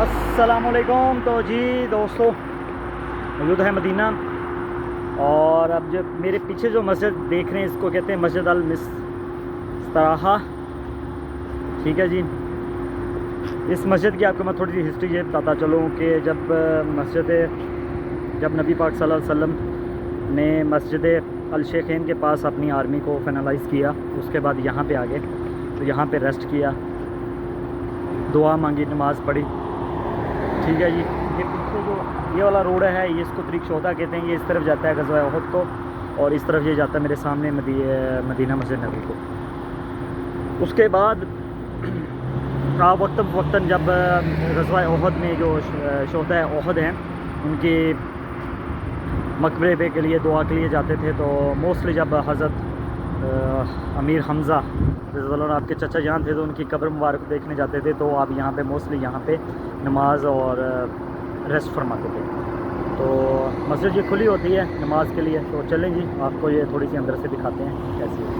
अस्सलामुअलैकुम। तो जी दोस्तों, मौजूद है मदीना। और अब जब मेरे पीछे जो मस्जिद देख रहे हैं, इसको कहते हैं मस्जिद अल मिस्तराहा। ठीक है जी। इस मस्जिद की आपको मैं थोड़ी सी हिस्ट्री ये बताता चलूँ कि जब नबी पाक सल्लल्लाहु अलैहि वसल्लम ने मस्जिद अल शेखैन के पास अपनी आर्मी को फाइनलाइज़ किया, उसके बाद यहाँ पे आ गए, तो यहाँ पे रेस्ट किया, दुआ मांगी, नमाज़ पढ़ी। ठीक है जी। ये पीछे जो ये वाला रोड है, ये इसको तरीक शोहदा कहते हैं। ये इस तरफ जाता है ग़ज़वा उहद को, और इस तरफ ये जाता है मेरे सामने मदीना मस्जिद नबी को। उसके बाद वक्तन जब ग़ज़वा उहद में जो शोहदा उहद हैं, उनके मकबरे पे के लिए दुआ के लिए जाते थे, तो मोस्टली जब हज़रत अमीर हमज़ा रज़ियल्लाहु आपके चचा जान थे, तो उनकी कब्र मुबारक देखने जाते थे, तो आप यहाँ पे मोस्टली यहाँ पे नमाज और रेस्ट फरमाते थे। तो मस्जिद ये खुली होती है नमाज के लिए। तो चलें जी, आपको ये थोड़ी सी अंदर से दिखाते हैं कैसी है।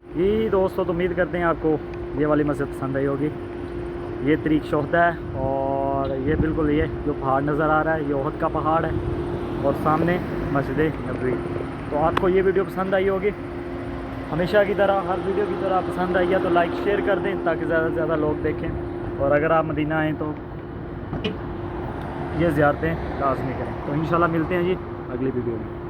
जी दोस्तों, तो उम्मीद करते हैं आपको ये वाली मस्जिद पसंद आई होगी। ये तरीक शोहदा है, और ये बिल्कुल ये जो पहाड़ नज़र आ रहा है, ये उहद का पहाड़ है, और सामने मस्जिद नबवी। तो आपको ये वीडियो पसंद आई होगी। हमेशा की तरह, हर वीडियो की तरह पसंद आई है तो लाइक शेयर कर दें, ताकि ज़्यादा से ज़्यादा लोग देखें। और अगर आप मदीना आएँ तो ये ज़ियारतें लाज़मी करें। तो इंशाल्लाह मिलते हैं जी अगली वीडियो में।